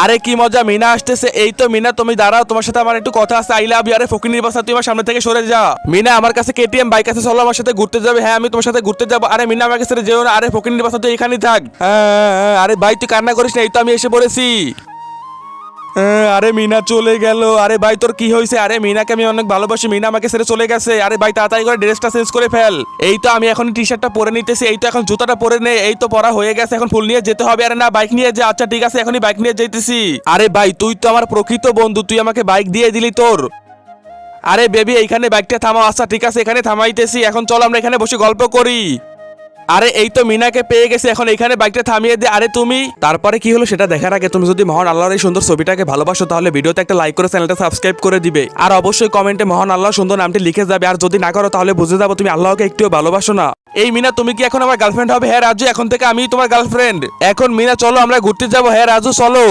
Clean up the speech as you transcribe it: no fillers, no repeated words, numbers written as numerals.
আরে কি মজা, মিনা আসতেছে। এই তো মিনা, তুমি দাঁড়াও, তোমার সাথে আমার একটু কথা আছে। I love you. আরে ফকিনির বাচ্চা, তুই আমার সামনে থেকে সরে যা। মিনা, আমার কাছে কেটিএম বাইক আছে, চলো আমার সাথে ঘুরতে যাবে। হ্যাঁ, আমি তোমার সাথে ঘুরতে যাবো। আরে মিনা, আমার কাছে যেও না। আরে ফকিনির বাচ্চা, তুই এখানেই থাক। আরে ভাই, তুই কান্না করিস না, এই তো আমি এসে পড়েছি। আরে মিনা চলে গেল। আরে ভাই, তোর কি হয়েছে? আরে মিনাকে আমি অনেক ভালোবাসি, মিনা আমাকে ছেড়ে চলে গেছে। আরে ভাই, তাড়াতাড়ি করে ড্রেসটা চেঞ্জ করে ফেল। এই তো আমি এখন টি শার্টটা পরে নিতেছি। এই তো এখন জুতাটা পরে নে। এই তো পরা হয়ে গেছে, এখন ফুল নিয়ে যেতে হবে। আরে না, বাইক নিয়ে যা। আচ্ছা ঠিক আছে, এখনই বাইক নিয়ে যেতেছি। আরে ভাই, তুই তো আমার প্রকৃত বন্ধু, তুই আমাকে বাইক দিয়ে দিলি তোর। আরে বেবি, এইখানে বাইকটা থামাও। আচ্ছা ঠিক আছে, এখানে থামাইতেছি। এখন চল আমরা এখানে বসে গল্প করি। আরে এই তো মিনাকে পেয়ে গেছে, এখন এখানে বাইকটা থামিয়ে দে। আরে তুমি, তারপরে কি হলো সেটা দেখার আগে তুমি যদি মহান আল্লাহর এই সুন্দর ছবিটাকে ভালোবাসো তাহলে ভিডিওতে একটা লাইক করে চ্যানেলটা সাবস্ক্রাইব করে দিবে। আর অবশ্যই কমেন্টে মহান আল্লাহ সুন্দর নামটি লিখে যাবে। আর যদি না করো তাহলে বুঝে যাবো তুমি আল্লাহকে একটুও ভালোবাসো না। এই মিনা, তুমি কি এখন আমার গার্লফ্রেন্ড হবে? হ্যাঁ রাজু, এখন থেকে আমি তোমার গার্লফ্রেন্ড। এখন মিনা চলো আমরা ঘুরতে যাবো। হ্যাঁ রাজু চলো।